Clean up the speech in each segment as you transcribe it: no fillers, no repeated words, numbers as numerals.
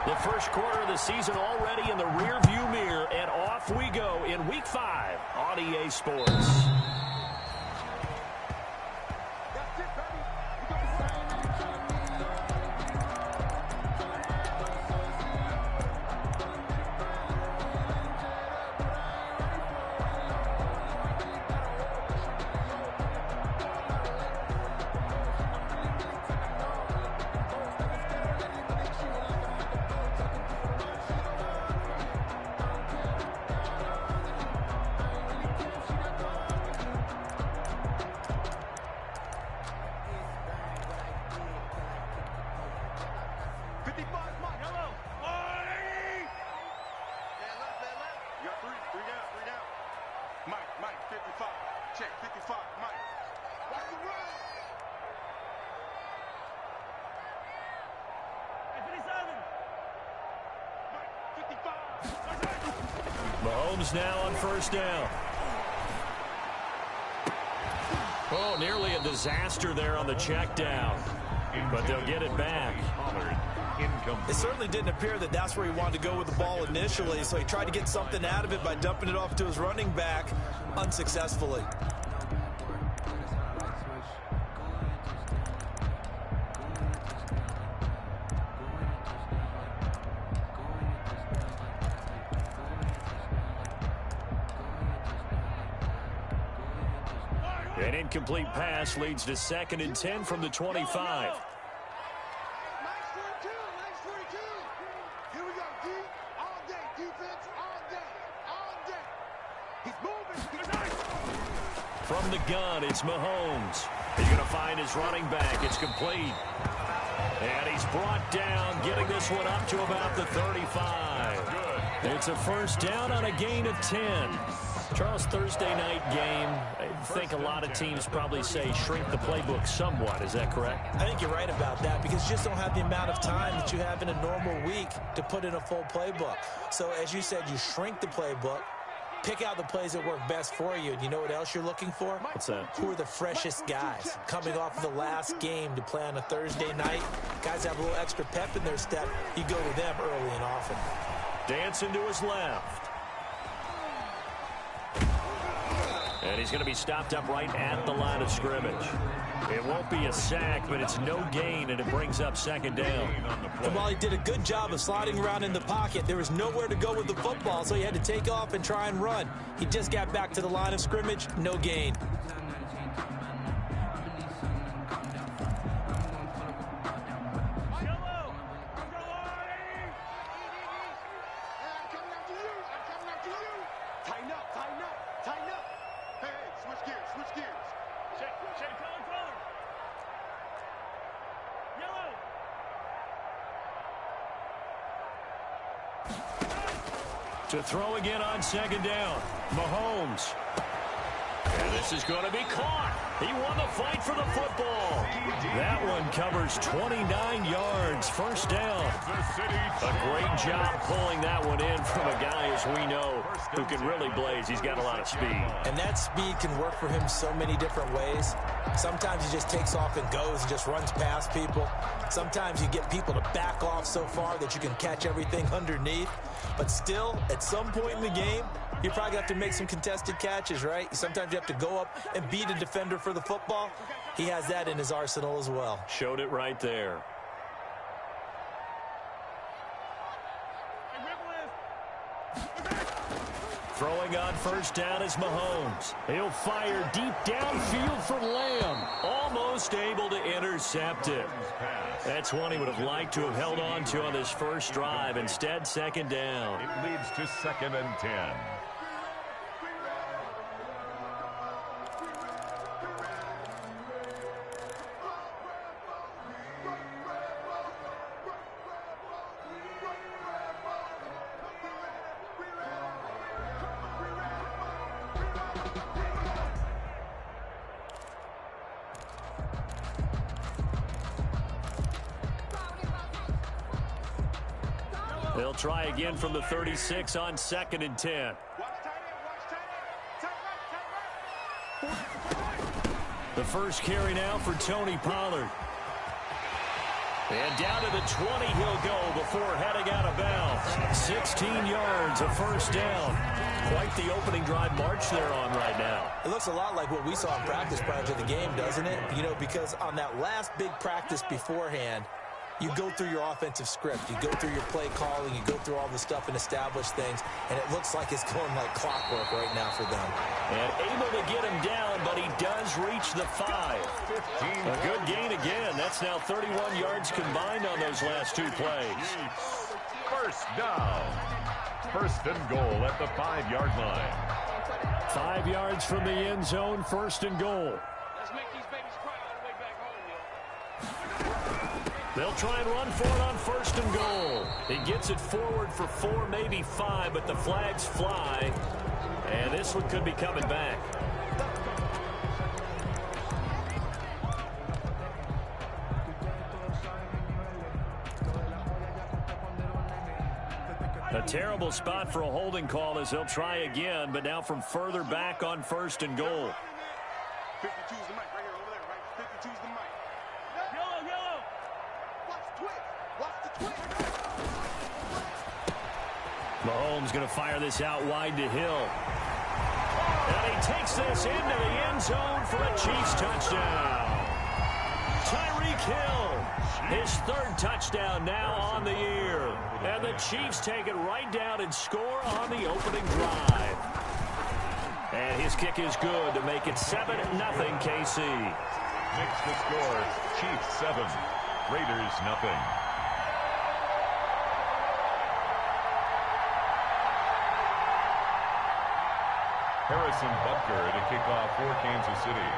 The first quarter of the season already in the rearview mirror, and off we go in Week 5 on EA Sports. Mahomes now on first down. Oh, nearly a disaster there on the check down. But they'll get it back. It certainly didn't appear that that's where he wanted to go with the ball initially, so he tried to get something out of it by dumping it off to his running back unsuccessfully. An incomplete pass leads to 2nd and 10 from the 25. From the gun, it's Mahomes. He's going to find his running back. It's complete. And he's brought down, getting this one up to about the 35. It's a first down on a gain of 10. Charles, Thursday night game, I think a lot of teams probably say shrink the playbook somewhat. Is that correct? I think you're right about that because you just don't have the amount of time that you have in a normal week to put in a full playbook. So as you said, you shrink the playbook, pick out the plays that work best for you. And you know what else you're looking for? What's that? Who are the freshest guys coming off of the last game to play on a Thursday night? Guys have a little extra pep in their step. You go to them early and often. Dancing to his left. And he's going to be stopped up right at the line of scrimmage. It won't be a sack, but it's no gain, and it brings up 2nd down. And while he did a good job of sliding around in the pocket, there was nowhere to go with the football, so he had to take off and try and run. He just got back to the line of scrimmage, no gain. To throw again on 2nd down. Mahomes. And this is going to be caught. He won the fight for the football. That one covers 29 yards. First down. A great job pulling that one in from a guy, as we know, who can really blaze. He's got a lot of speed. And that speed can work for him so many different ways. Sometimes he just takes off and goes and just runs past people. Sometimes you get people to back off so far that you can catch everything underneath. But still, at some point in the game, you probably have to make some contested catches, right? Sometimes you have to go up and beat a defender for the football. He has that in his arsenal as well. Showed it right there. Throwing on first down is Mahomes. He'll fire deep downfield for Lamb. Almost able to intercept it. That's one he would have liked to have held on to on this first drive. Instead, 2nd down. It leads to 2nd and 10. They'll try again from the 36 on 2nd and 10. The first carry now for Tony Pollard. And down to the 20 he'll go before heading out 16 yards, a first down. Quite the opening drive march they're on right now. It looks a lot like what we saw in practice prior to the game, doesn't it? You know, because on that last big practice beforehand, you go through your offensive script. You go through your play calling. You go through all the stuff and establish things. And it looks like it's going like clockwork right now for them. And able to get him down, but he does reach the 5. A good gain again. That's now 31 yards combined on those last 2 plays. First down. First and goal at the 5-yard line. 5 yards from the end zone, first and goal. Let's make these babies cry all the way back home, yo. They'll try and run for it on first and goal. He gets it forward for 4, maybe 5, but the flags fly. And this one could be coming back. A terrible spot for a holding call as they'll try again, but now from further back on first and goal. 52's the mic right here, over there, right? 52's the mic. Yellow, yellow. Watch the twist. Watch the twist. Mahomes going to fire this out wide to Hill. And he takes this into the end zone for a Chiefs touchdown. Tyreek Hill, his 3rd touchdown now on the year. And the Chiefs take it right down and score on the opening drive. And his kick is good to make it 7-0 KC. Makes the score Chiefs 7, Raiders 0. Harrison Butker to kick off for Kansas City.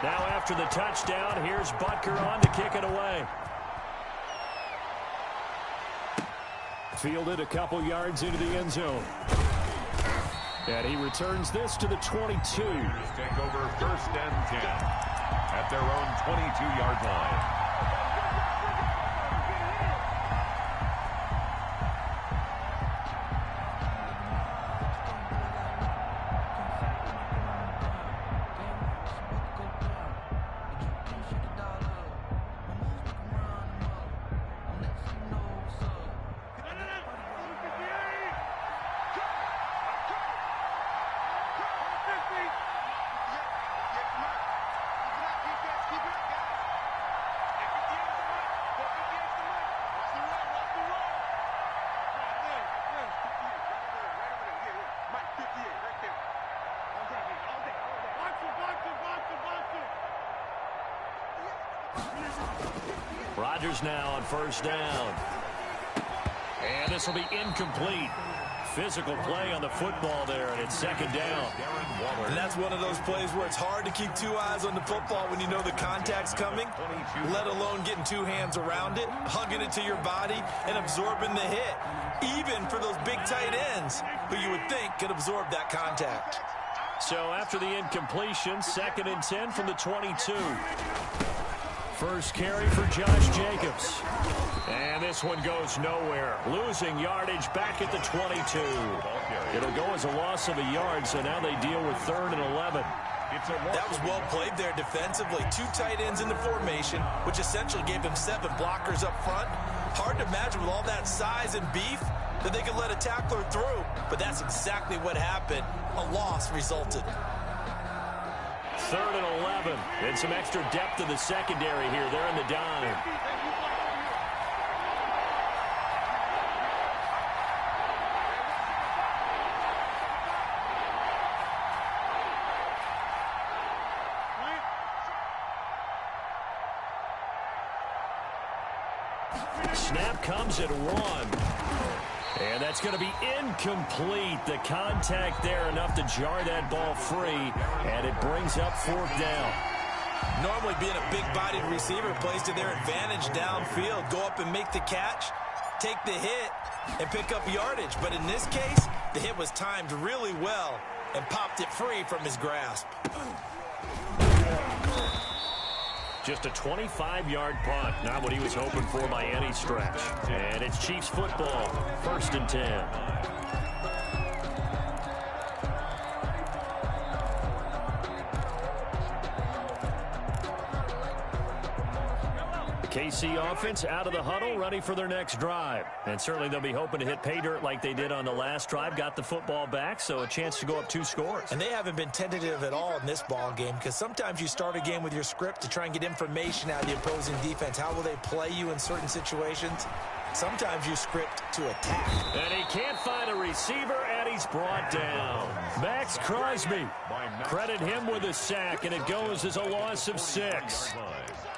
Now after the touchdown, here's Butker on to kick it away. Fielded a couple yards into the end zone. And he returns this to the 22. Take over first and 10 at their own 22-yard line. Rodgers now on first down. And this will be incomplete. Physical play on the football there, and it's second down. And that's one of those plays where it's hard to keep 2 eyes on the football when you know the contact's coming, let alone getting 2 hands around it, hugging it to your body, and absorbing the hit, even for those big tight ends who you would think could absorb that contact. So after the incompletion, 2nd and 10 from the 22. First carry for Josh Jacobs. And this one goes nowhere. Losing yardage back at the 22. It'll go as a loss of a yard, so now they deal with 3rd and 11. That was well played there defensively. 2 tight ends in the formation, which essentially gave them 7 blockers up front. Hard to imagine with all that size and beef that they could let a tackler through. But that's exactly what happened. A loss resulted. 3rd and 11. And some extra depth in the secondary here. They're in the dime. Snap comes at 1. And that's going to be incomplete. The contact there enough to jar that ball free. And it brings up 4th down. Normally being a big-bodied receiver plays to their advantage downfield. Go up and make the catch, take the hit, and pick up yardage. But in this case, the hit was timed really well and popped it free from his grasp. Just a 25-yard punt. Not what he was hoping for by any stretch. And it's Chiefs football. 1st and 10. KC offense out of the huddle, ready for their next drive. And certainly they'll be hoping to hit pay dirt like they did on the last drive. Got the football back, so a chance to go up 2 scores. And they haven't been tentative at all in this ball game, because sometimes you start a game with your script to try and get information out of the opposing defense. How will they play you in certain situations? Sometimes you script to attack. And he can't find a receiver, and he's brought down. Max Crosby. Credit him with a sack, and it goes as a loss of 6.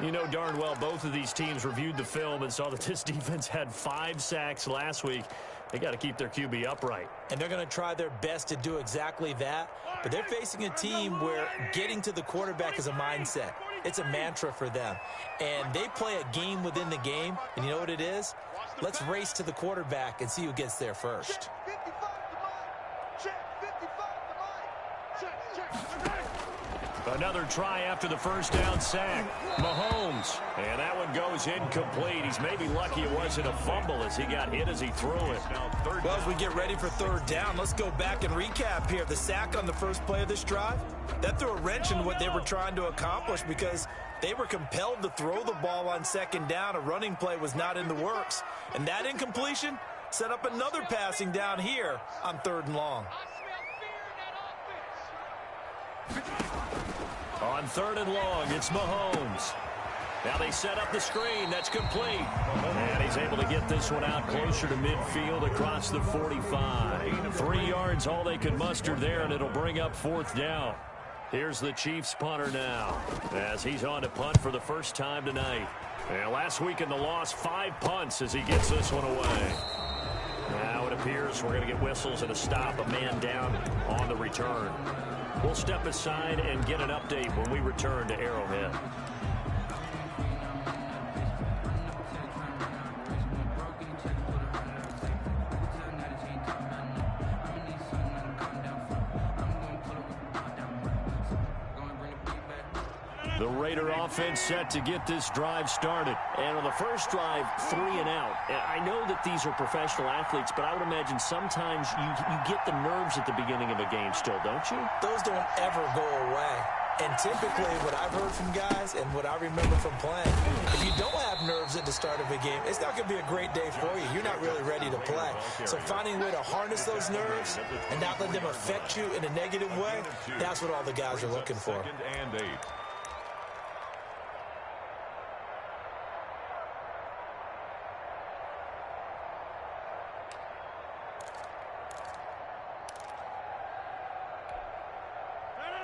You know darn well both of these teams reviewed the film and saw that this defense had 5 sacks last week. They got to keep their QB upright. And they're going to try their best to do exactly that. But they're facing a team where getting to the quarterback is a mindset. It's a mantra for them. And they play a game within the game. And you know what it is? Let's race to the quarterback and see who gets there first. Another try after the first down sack. Mahomes. And that one goes incomplete. He's maybe lucky it wasn't a fumble as he got hit as he threw it. Well, as we get ready for third down, let's go back and recap here. The sack on the first play of this drive, that threw a wrench in what they were trying to accomplish because they were compelled to throw the ball on second down. A running play was not in the works. And that incompletion set up another passing down here on 3rd and long. On 3rd and long, it's Mahomes. Now they set up the screen. That's complete. And he's able to get this one out closer to midfield across the 45. 3 yards, all they could muster there, and it'll bring up 4th down. Here's the Chiefs punter now as he's on to punt for the first time tonight. And last week in the loss, 5 punts as he gets this one away. Now it appears we're going to get whistles and a stop, a man down on the return. We'll step aside and get an update when we return to Arrowhead. The Raider offense set to get this drive started. And on the first drive, 3 and out. I know that these are professional athletes, but I would imagine sometimes you get the nerves at the beginning of a game still, don't you? Those don't ever go away. And typically what I've heard from guys and what I remember from playing, if you don't have nerves at the start of a game, it's not going to be a great day for you. You're not really ready to play. So finding a way to harness those nerves and not let them affect you in a negative way, that's what all the guys are looking for. 2nd and 8.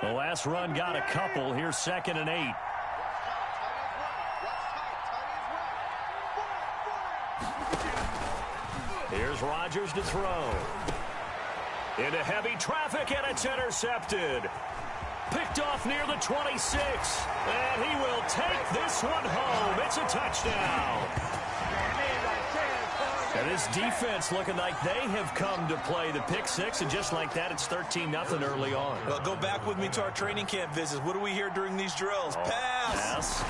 The last run got a couple. Here's 2nd and 8. Here's Rodgers to throw. Into heavy traffic, and it's intercepted. Picked off near the 26. And he will take this one home. It's a touchdown. And this defense looking like they have come to play the pick 6, and just like that, it's 13-0 early on. Well, go back with me to our training camp visits. What do we hear during these drills? Pass.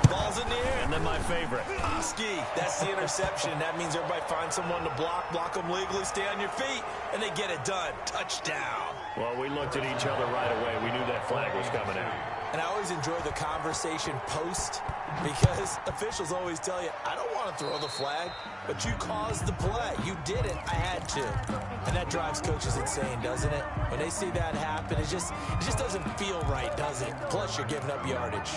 Ball's in the air. And then my favorite. Ski. That's the interception. That means everybody finds someone to block them legally, stay on your feet, and they get it done. Touchdown. Well, we looked at each other right away. We knew that flag was coming out. And I always enjoy the conversation post because officials always tell you, I don't want to throw the flag, but you caused the play. You did it. I had to. And that drives coaches insane, doesn't it? When they see that happen, it just doesn't feel right, does it? Plus, you're giving up yardage.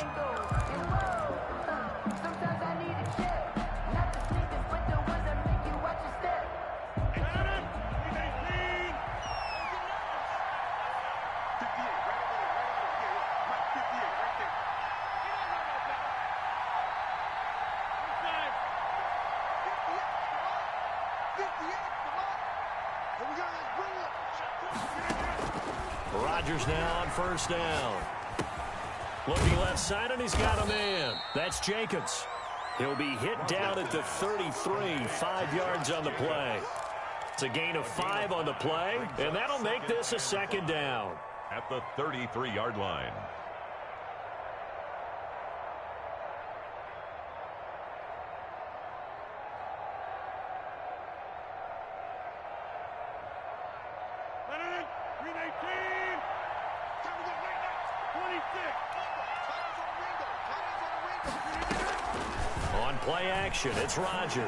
Rodgers now on 1st down. Looking left side, and he's got a man. That's Jacobs. He'll be hit down at the 33, 5 yards on the play. It's a gain of 5 on the play, and that'll make this a 2nd down. At the 33-yard line. On play action, it's Rodgers.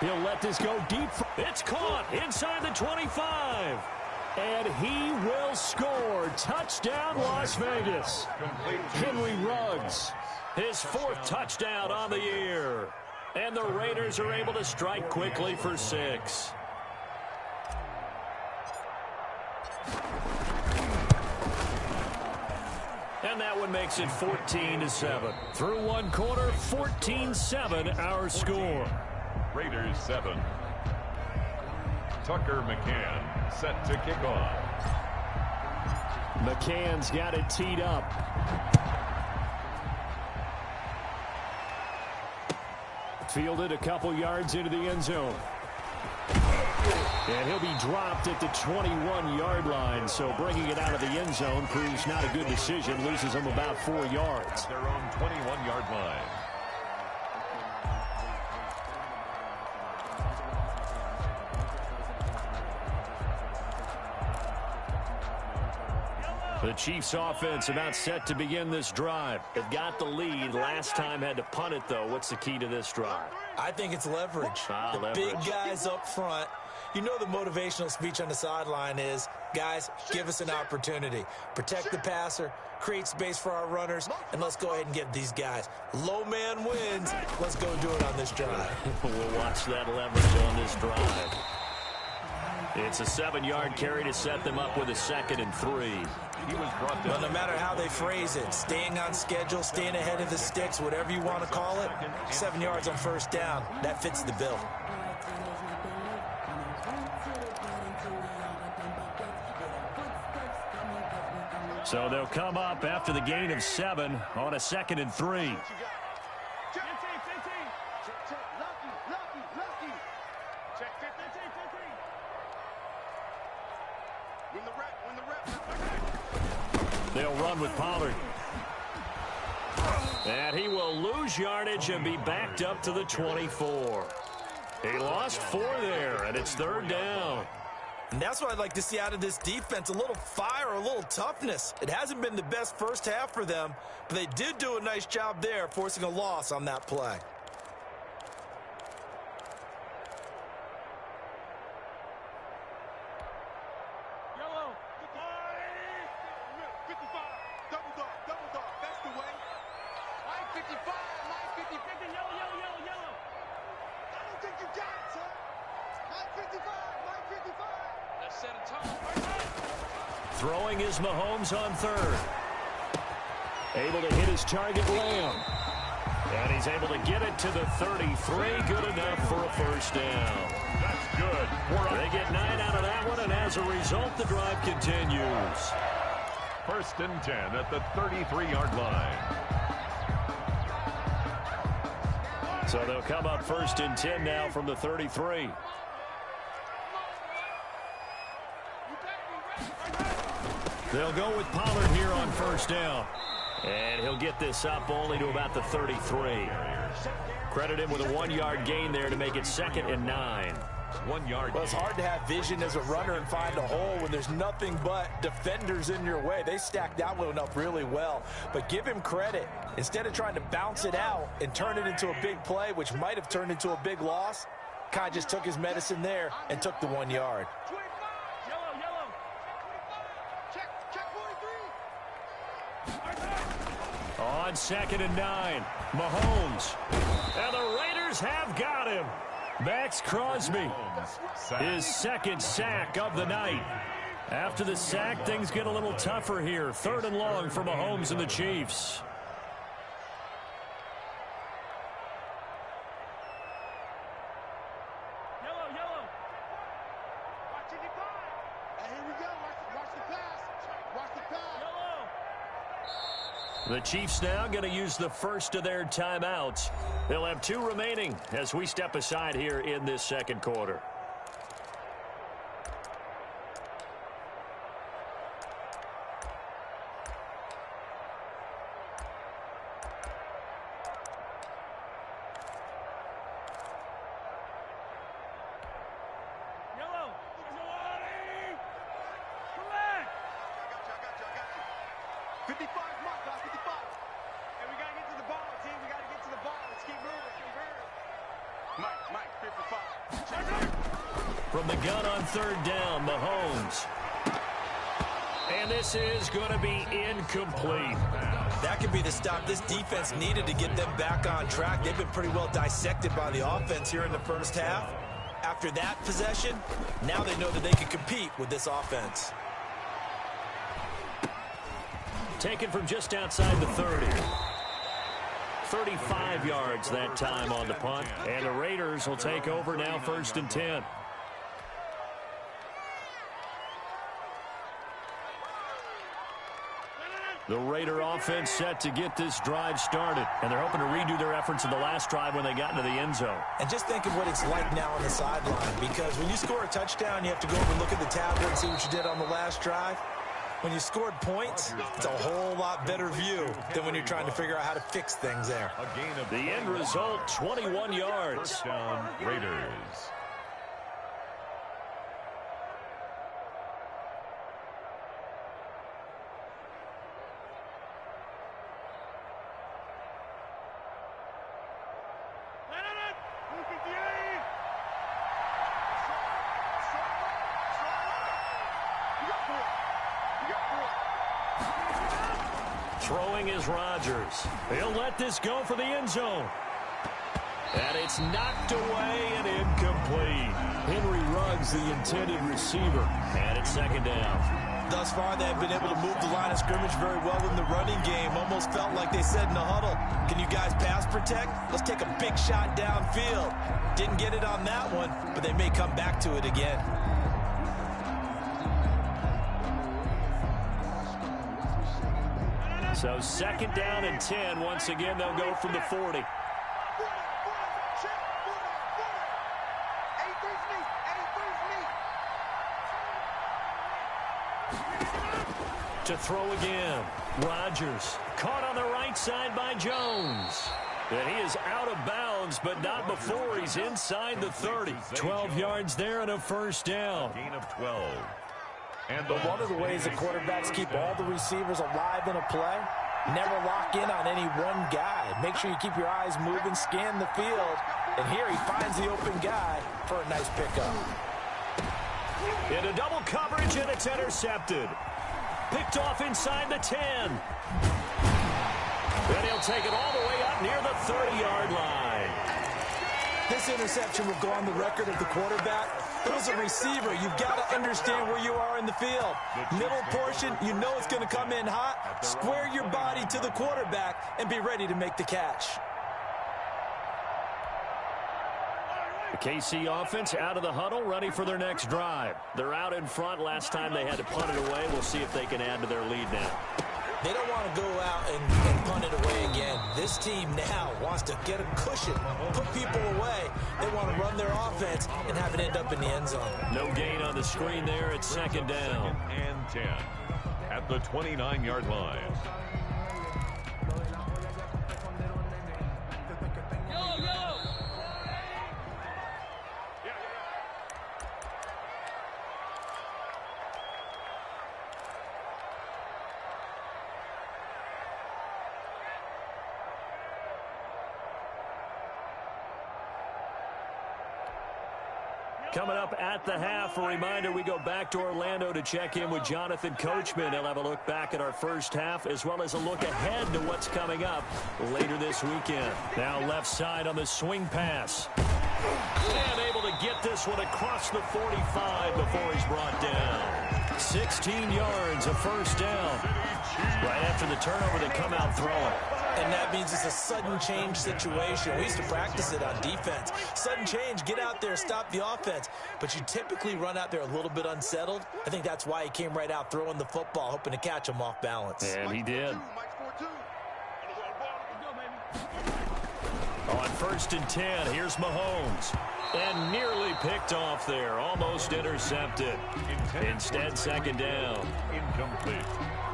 He'll let this go deep. It's caught inside the 25. And he will score. Touchdown, Las Vegas. Henry Ruggs, his 4th touchdown on the year. And the Raiders are able to strike quickly for 6. And that one makes it 14-7. Through one quarter, 14-7 our score. Raiders 7. Tucker McCann set to kick off. McCann's got it teed up. Fielded a couple yards into the end zone. And he'll be dropped at the 21-yard line, so bringing it out of the end zone proves not a good decision. Loses him about 4 yards. At their own 21-yard line. The Chiefs offense about set to begin this drive. They've got the lead. Last time had to punt it, though. What's the key to this drive? I think it's leverage. The big guys up front. You know the motivational speech on the sideline is, guys, give us an opportunity. Protect the passer, create space for our runners, and let's go ahead and get these guys. Low man wins. Let's go do it on this drive. We'll watch that leverage on this drive. It's a 7-yard carry to set them up with a 2nd and 3. He was brought down. Well, no matter how they phrase it, staying on schedule, staying ahead of the sticks, whatever you want to call it, 7 yards on 1st down, that fits the bill. So they'll come up after the gain of 7 on a 2nd and 3. They'll run with Pollard. And he will lose yardage and be backed up to the 24. He lost 4 there, and it's 3rd down. And that's what I'd like to see out of this defense, a little fire, a little toughness. It hasn't been the best first half for them, but they did do a nice job there, forcing a loss on that play. Throwing is Mahomes on 3rd. Able to hit his target, Lamb. And he's able to get it to the 33. Good enough for a 1st down. That's good. They get 9 out of that one, and as a result, the drive continues. 1st and 10 at the 33-yard line. So they'll come up 1st and 10 now from the 33. They'll go with Pollard here on 1st down. And he'll get this up only to about the 33. Credit him with a 1-yard gain there to make it 2nd and 9. 1 yard. Well, it's hard to have vision as a runner and find a hole when there's nothing but defenders in your way. They stacked that one up really well. But give him credit. Instead of trying to bounce it out and turn it into a big play, which might have turned into a big loss, kind of just took his medicine there and took the 1 yard. On 2nd and 9, Mahomes. And the Raiders have got him. Max Crosby, his 2nd sack of the night. After the sack, things get a little tougher here. 3rd and long for Mahomes and the Chiefs. The Chiefs now going to use the first of their timeouts. They'll have 2 remaining as we step aside here in this 2nd quarter. Hey, we got to get to the ball, team. We got to get to the ball. Let's keep moving. Mike, 55. From the gun on third down, Mahomes. And this is going to be incomplete. That could be the stop this defense needed to get them back on track. They've been pretty well dissected by the offense here in the first half. After that possession, now they know that they can compete with this offense. Taken from just outside the 30. 35 yards that time on the punt. And the Raiders will take over now, 1st and 10. The Raider offense set to get this drive started. And they're hoping to redo their efforts in the last drive when they got into the end zone. And just think of what it's like now on the sideline. Because when you score a touchdown, you have to go over and look at the tablet and see what you did on the last drive. When you scored points, it's a whole lot better view than when you're trying to figure out how to fix things there. The end result, 21 yards. First down, Raiders. Throwing is Rodgers. He'll let this go for the end zone. And it's knocked away and incomplete. Henry Ruggs, the intended receiver. And it's 2nd down. Thus far, they've been able to move the line of scrimmage very well in the running game. Almost felt like they said in the huddle, can you guys pass protect? Let's take a big shot downfield. Didn't get it on that one, but they may come back to it again. So 2nd down and 10. Once again, they'll go from the 40. To throw again. Rodgers caught on the right side by Jones. And he is out of bounds, but not before he's inside the 30. 12 yards there and a 1st down. Gain of 12. But one of the ways the quarterbacks keep all the receivers alive in a play, never lock in on any one guy. Make sure you keep your eyes moving, scan the field. And here he finds the open guy for a nice pickup. Into double coverage, and it's intercepted. Picked off inside the 10. Then he'll take it all the way up near the 30-yard line. This interception will go on the record of the quarterback. But as a receiver, you've got to understand where you are in the field. Middle portion, you know it's going to come in hot. Square your body to the quarterback and be ready to make the catch. The KC offense out of the huddle, ready for their next drive. They're out in front. Last time they had to punt it away. We'll see if they can add to their lead now. They don't want to go out and punt it away again. This team now wants to get a cushion, put people away. They want to run their offense and have it end up in the end zone. No gain on the screen there. It's 2nd down. And 10 at the 29-yard line. Coming up at the half, a reminder, we go back to Orlando to check in with Jonathan Coachman. He'll have a look back at our first half as well as a look ahead to what's coming up later this weekend. Now left side on the swing pass. And able to get this one across the 45 before he's brought down. 16 yards, a 1st down. Right after the turnover, they come out throwing. And that means it's a sudden change situation. We used to practice it on defense. Sudden change, get out there, stop the offense. But you typically run out there a little bit unsettled. I think that's why he came right out throwing the football, hoping to catch him off balance. And he did. On 1st and 10, here's Mahomes. And nearly picked off there, almost intercepted. Instead, 2nd down. Incomplete.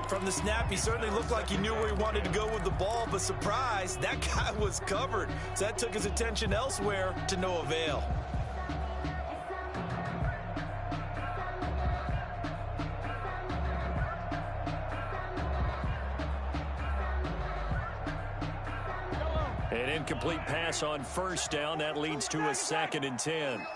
From the snap, he certainly looked like he knew where he wanted to go with the ball, but surprise, that guy was covered. So that took his attention elsewhere to no avail. An incomplete pass on first down. That leads to a 2nd and 10.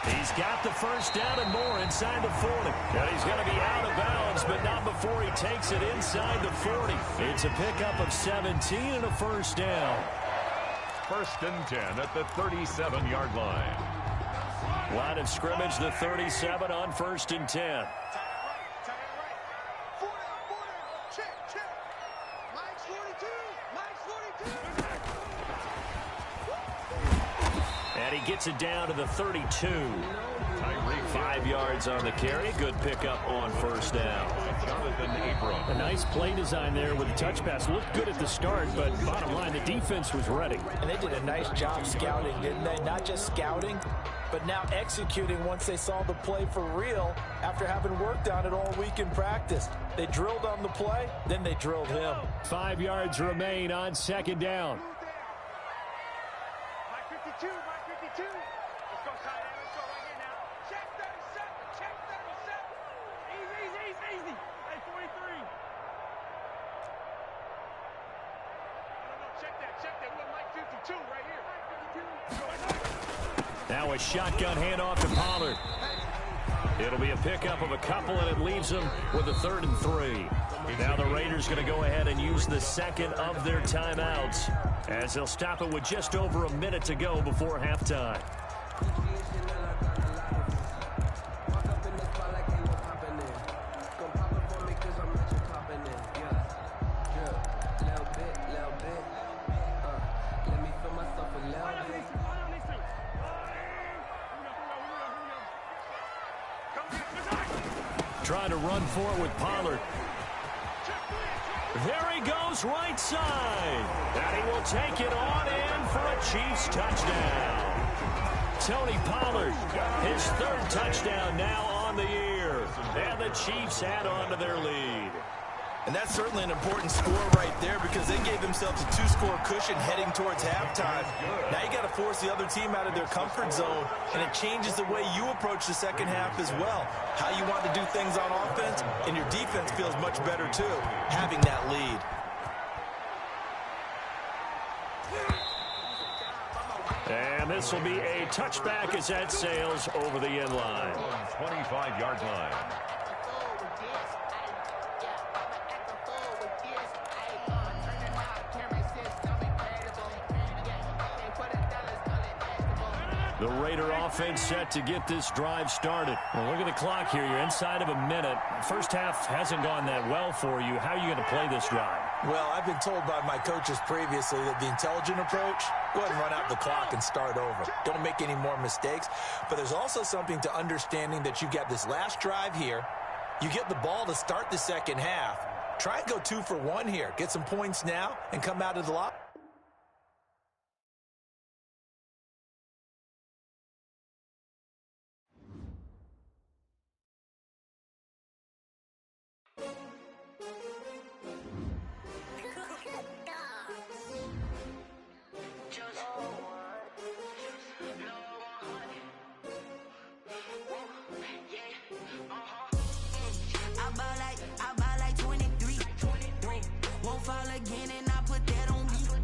He's got the first down and more inside the 40. And he's going to be out of bounds, but not before he takes it inside the 40. It's a pickup of 17 and a first down. 1st and 10 at the 37-yard line. Line of scrimmage, the 37 on 1st and 10. And he gets it down to the 32. 5 yards on the carry. Good pickup on first down. A nice play design there with the touch pass. Looked good at the start, but bottom line, the defense was ready. And they did a nice job scouting, didn't they? Not just scouting, but now executing once they saw the play for real after having worked on it all week in practice. They drilled on the play, then they drilled him. 5 yards remain on 2nd down. Now a shotgun handoff to Pollard. It'll be a pickup of a couple, and it leaves them with a 3rd and 3. Now the Raiders going to go ahead and use the 2nd of their timeouts as they'll stop it with just over a minute to go before halftime. Trying to run for it with Pollard. There he goes, right side. And he will take it on in for a Chiefs touchdown. Tony Pollard, his 3rd touchdown now on the year. And the Chiefs add on to their lead. And that's certainly an important score right there because they gave themselves a 2-score cushion heading towards halftime. Now you got to force the other team out of their comfort zone, and it changes the way you approach the second half as well. How you want to do things on offense, and your defense feels much better too, having that lead. And this will be a touchback as that sails over the end line. 25-yard line. The Raider offense set to get this drive started. Well, look at the clock here. You're inside of a minute. First half hasn't gone that well for you. How are you going to play this drive? Well, I've been told by my coaches previously that the intelligent approach, go ahead and run out the clock and start over. Don't make any more mistakes. But there's also something to understanding that you got this last drive here. You get the ball to start the second half. Try and go 2 for 1 here. Get some points now and come out of the lock. I buy like 23. Won't fall again and I put that on me.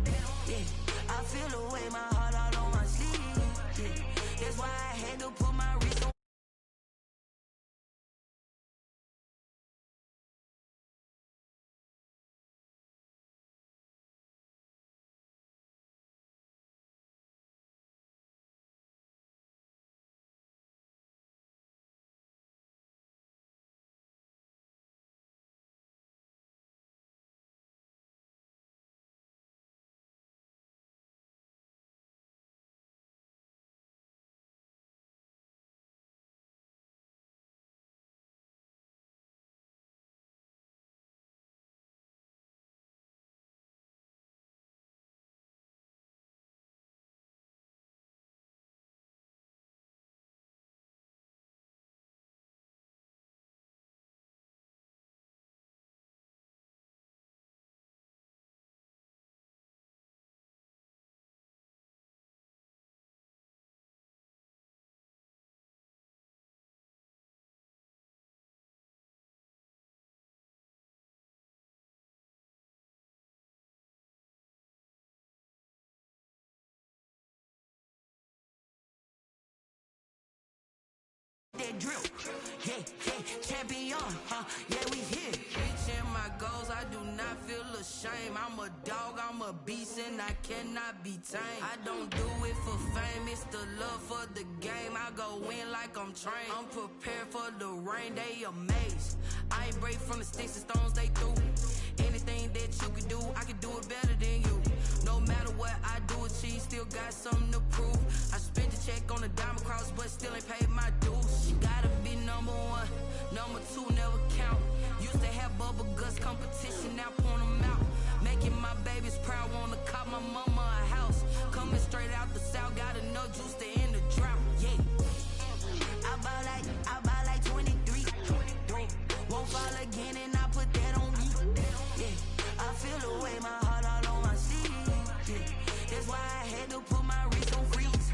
that drill. Yeah, champion, yeah, we here. Reaching my goals, I do not feel ashamed. I'm a dog, I'm a beast, and I cannot be tamed. I don't do it for fame, it's the love for the game. I go in like I'm trained. I'm prepared for the rain, they amazed. I ain't break from the sticks and stones they threw. Anything that you could do, I could do it better than you. No matter what I do achieve, still got something to prove. I spent the check on the diamond cross, but still ain't paid my dues. You gotta be number one, number two never count. Used to have bubble guts competition, now point them out. Making my babies proud, wanna cop my mama a house. Coming straight out the south, got enough juice to end the drought. Yeah, I buy like 23. Won't fall again, and I put that on me. Yeah, I feel the way, my heart all on my sleeve. Yeah, that's why I had to put my wrist on freeze.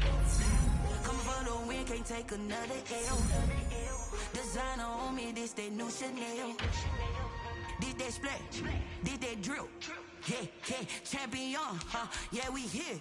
Come for the win, can't take another L. Designer on me, this that new Chanel. Did that splash, did that drill. Yeah, champion, yeah, we here.